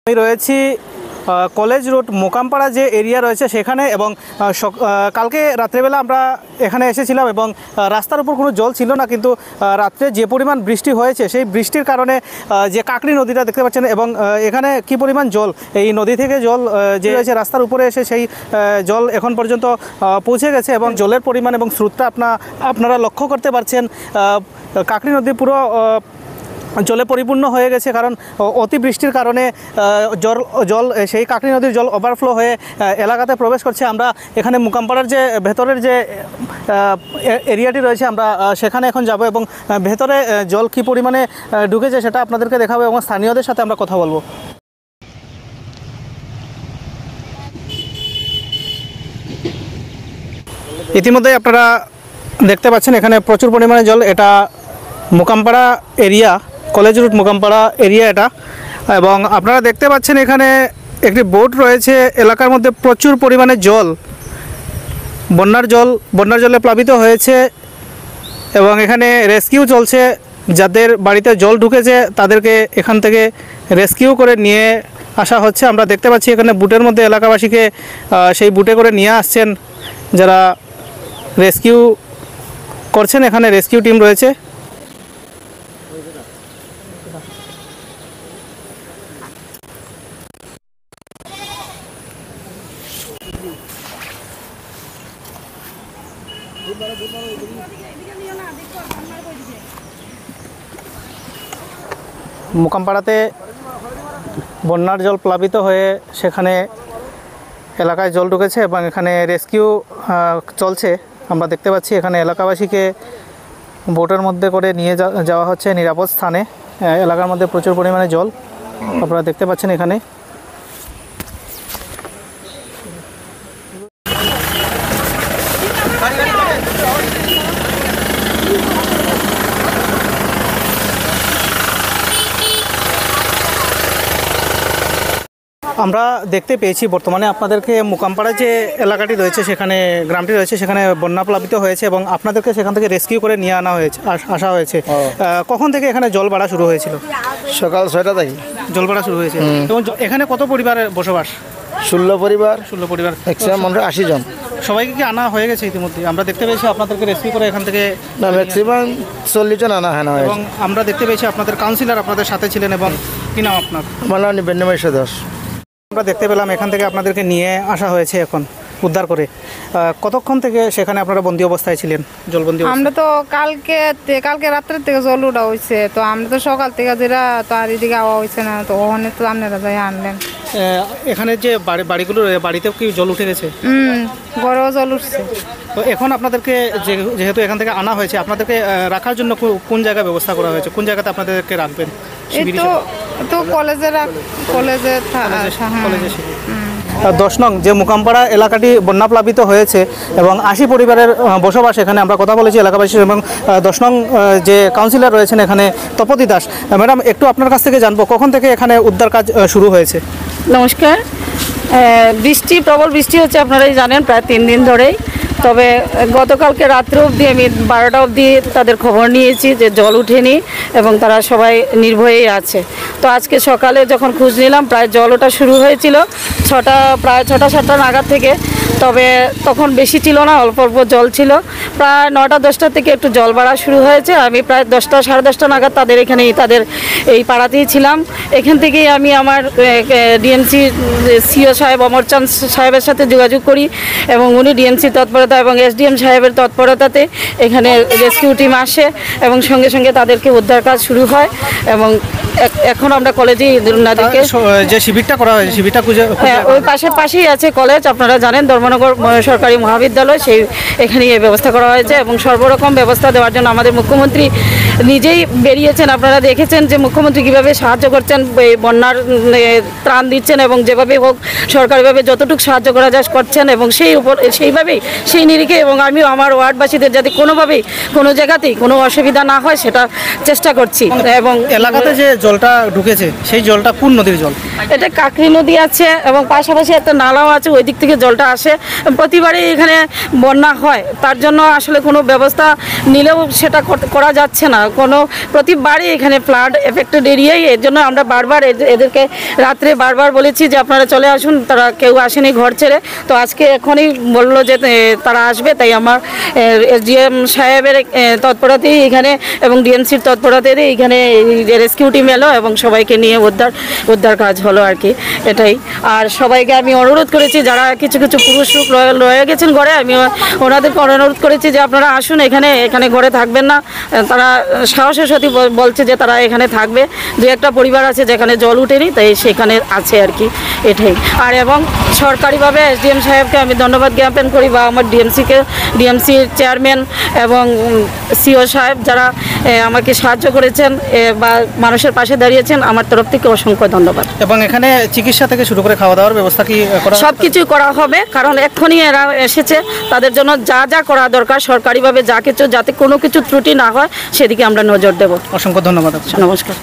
আমি রয়েছি college road মোকামপাড়া যে এরিয়া রয়েছে সেখানে এবং কালকে রাত্রেবেলা আমরা এখানে এসেছিলাম এবং রাস্তার উপর কোনো জল ছিল না, কিন্তু রাত্রে যে পরিমাণ বৃষ্টি হয়েছে সেই বৃষ্টির কারণে যে কাকড়ি নদীটা দেখতে পাচ্ছেন এবং এখানে কি পরিমাণ জল, এই নদী থেকে জল যে রয়েছে রাস্তার উপরে এসে সেই জল এখন পর্যন্ত পৌঁছে গেছে এবং জলের পরিমাণ এবং স্রোতটা আপনারা লক্ষ্য করতে পারছেন। কাকড়ি নদী পুরো জলে পরিপূর্ণ হয়ে গেছে, কারণ অতিবৃষ্টির কারণে জল সেই কাকড়ি নদীর জল ওভারফ্লো হয়ে এলাকাতে প্রবেশ করছে। আমরা এখানে মোকামপাড়ার যে ভেতরের যে এরিয়াটি রয়েছে আমরা সেখানে এখন যাব এবং ভেতরে জল কী পরিমাণে ঢুকেছে সেটা আপনাদেরকে দেখাবো এবং স্থানীয়দের সাথে আমরা কথা বলবো। ইতিমধ্যেই আপনারা দেখতে পাচ্ছেন এখানে প্রচুর পরিমাণে জল। এটা মোকামপাড়া এরিয়া, কলেজ রোড মোকামপাড়া এরিয়া এটা, এবং আপনারা দেখতে পাচ্ছেন এখানে একটি বোট রয়েছে। এলাকার মধ্যে প্রচুর পরিমাণে জল, বন্যার জলে প্লাবিত হয়েছে এবং এখানে রেস্কিউ চলছে। যাদের বাড়িতে জল ঢুকেছে তাদেরকে এখান থেকে রেস্কিউ করে নিয়ে আসা হচ্ছে। আমরা দেখতে পাচ্ছি এখানে বুটের মধ্যে এলাকাবাসীকে সেই বুটে করে নিয়ে আসছেন যারা রেস্কিউ করছেন। এখানে রেস্কিউ টিম রয়েছে। মোকামপাড়াতে বন্যার জল প্লাবিত হয়ে সেখানে এলাকায় জল ঢুকেছে এবং এখানে রেস্কিউ চলছে। আমরা দেখতে পাচ্ছি এখানে এলাকাবাসীকে বোটের মধ্যে করে নিয়ে যাওয়া হচ্ছে নিরাপদ স্থানে। এলাকার মধ্যে প্রচুর পরিমাণে জল আপনারা দেখতে পাচ্ছেন এখানে। আমরা দেখতে পেয়েছি বর্তমানে আপনাদেরকে মোকামপাড়া যে এলাকাটি রয়েছে সেখানে, গ্রামটি রয়েছে সেখানে বন্যা প্লাবিত হয়েছে এবং আপনাদেরকে সেখান থেকে রেস্কিউ করে নিয়ে আসা হয়েছে। কখন থেকে এখানে জল বাড়া শুরু হয়েছিল? সকাল 6টা থেকে জল বাড়া শুরু হয়েছে। এবং এখানে কত পরিবারের বসবাস? 16 পরিবার। 16 পরিবার, ম্যাক্সিমাম 80 জন। সবাইকে কি আনা হয়ে গেছে ইতিমধ্যে? আমরা দেখতে পেয়েছি আপনাদেরকে রেস্কিউ করে এখান থেকে না, ম্যাক্সিমাম 40 জন আনা হয় না। এবং আমরা দেখতে পেয়েছি আপনাদের কাউন্সিলর আপনাদের সাথে ছিলেন। এবং কি নাম আপনার? আমার নাম নিবেন্দ্রময় দাস। আমরা দেখতে পেলাম এখান থেকে আপনাদেরকে নিয়ে আসা হয়েছে এখন উদ্ধার করে। কতক্ষণ থেকে সেখানে আপনারা বন্দি অবস্থায় ছিলেন, জলবন্দি? আমরা তো কালকে রাত্রের থেকে জল উঠা হয়েছে, তো আমরা তো সকাল থেকে যেটা তো আর এদিকে আওয়া হয়েছে না, তো ওখানে তো আপনারা যাই আনলেন। এখানে যে বাড়িগুলো, বাড়িতেও কি জল উঠে গেছে? ঘরেও জল উঠছে। তো এখন আপনাদেরকে যেহেতু এখান থেকে আনা হয়েছে, আপনাদেরকে রাখার জন্য কোন জায়গায় ব্যবস্থা করা হয়েছে? কোন জায়গাতে আপনাদেরকে রাখবেন? তো কলেজে 10 নং যে মোকামপাড়া এলাকাটি বন্যা প্লাবিত হয়েছে এবং 80 পরিবারের বসবাস এখানে। আমরা কথা বলেছি এলাকাবাসী এবং 10 নং যে কাউন্সিলর রয়েছেন এখানে তপতি দাস। ম্যাডাম, একটু আপনার কাছ থেকে জানবো কখন থেকে এখানে উদ্ধার কাজ শুরু হয়েছে? নমস্কার। প্রবল বৃষ্টি হচ্ছে, আপনারাই জানেন, প্রায় 3 দিন ধরেই। তবে গতকালকে রাত্রে অবধি আমি 12টা অবধি তাদের খবর নিয়েছি যে জল উঠেনি এবং তারা সবাই নির্ভয়েই আছে। তো আজকে সকালে যখন খোঁজ নিলাম প্রায় জল ওঠা শুরু হয়েছিল প্রায় 6টা-7টা নাগাদ থেকে। তবে তখন বেশি ছিল না, অল্প অল্প জল ছিল। প্রায় 9টা-10টা থেকে একটু জল বাড়া শুরু হয়েছে। আমি প্রায় 10টা সাড়ে 10টা নাগাদ তাদের এই পাড়াতেই ছিলাম। এখান থেকেই আমি আমার ডিএমসি সিও সাহেব অমরচাঁদ সাহেবের সাথে যোগাযোগ করি এবং উনি ডিএমসি তৎপরতা এবং এসডিএম সাহেবের তৎপরতাতে এখানে রেস্কিউ টিম আসে এবং সঙ্গে সঙ্গে তাদেরকে উদ্ধার কাজ শুরু হয়। এবং এখন আমরা কলেজে ওনাদেরকে যে শিবিরটা করা হয়েছে, শিবিরটা ওই পাশেই আছে কলেজ, আপনারা জানেন, ধর্মনগর সরকারি মহাবিদ্যালয়, এখানেই এই ব্যবস্থা করা হয়েছে। এবং সর্বরকম ব্যবস্থা দেওয়ার জন্য আমাদের মুখ্যমন্ত্রী নিজেই বেরিয়েছেন। আপনারা দেখেছেন যে মুখ্যমন্ত্রী কীভাবে সাহায্য করছেন, বন্যার ত্রাণ দিচ্ছেন এবং যেভাবে হোক সরকারিভাবে যতটুকু সাহায্য করা যায় করছেন এবং সেইভাবেই সেই নিরিখে এবং আমি আমার ওয়ার্ডবাসীদের যাতে কোনোভাবেই কোনো জায়গাতেই কোনো অসুবিধা না হয় সেটা চেষ্টা করছি। এবং এলাকাতে যে জলটা ঢুকেছে সেই জলটা কোন নদীর জল? এটা কাকরি নদী আছে এবং পাশাপাশি একটা নালাও আছে, ওই দিক থেকে জলটা আসে। প্রতিবারই এখানে বন্যা হয়, তার জন্য আসলে কোনো ব্যবস্থা নিলেও সেটা করা যাচ্ছে না। প্রতিবারই এখানে ফ্লাড এফেক্টেড এরিয়াই, এর জন্য আমরা বারবার এদেরকে রাত্রে বারবার বলেছি যে আপনারা চলে আসুন, তারা কেউ আসেনি ঘর ছেড়ে। তো আজকে এখনই বললো যে তারা আসবে, তাই আমার এসডিএম সাহেবের তৎপরতাতেই এখানে এবং ডিএমসির তৎপরতাতেই এখানে রেস্কিউ টিম এলো এবং সবাইকে নিয়ে উদ্ধার কাজ হলো আর কি, এটাই। আর সবাইকে আমি অনুরোধ করেছি, যারা কিছু কিছু পুরুষ লোক রয়ে গেছেন ঘরে, আমি ওনাদেরকে অনুরোধ করেছি যে আপনারা আসুন, এখানে ঘরে থাকবেন না। তারা সাহসের সাথে বলছে যে তারা এখানে থাকবে। দু একটা পরিবার আছে যেখানে জল উঠেনি, তাই সেখানে আছে আর কি, এটাই। আর এবং সরকারিভাবে এসডিএম সাহেবকে আমি ধন্যবাদ জ্ঞাপন করি, বা আমার ডিএমসির চেয়ারম্যান এবং সিও সাহেব, যারা আমাকে সাহায্য করেছেন বা মানুষের পাশে দাঁড়িয়েছেন, আমার তরফ থেকে অসংখ্য ধন্যবাদ। এবং এখানে চিকিৎসা থেকে শুরু করে খাওয়া দাওয়ার ব্যবস্থা কি করা? সব কিছুই করা হবে, কারণ এক্ষুনি এরা এসেছে, তাদের জন্য যা যা করা দরকার সরকারিভাবে যা কিছু, যাতে কোনো কিছু ত্রুটি না হয় সেদিকে আমরা নজর দেব। অসংখ্য ধন্যবাদ। নমস্কার।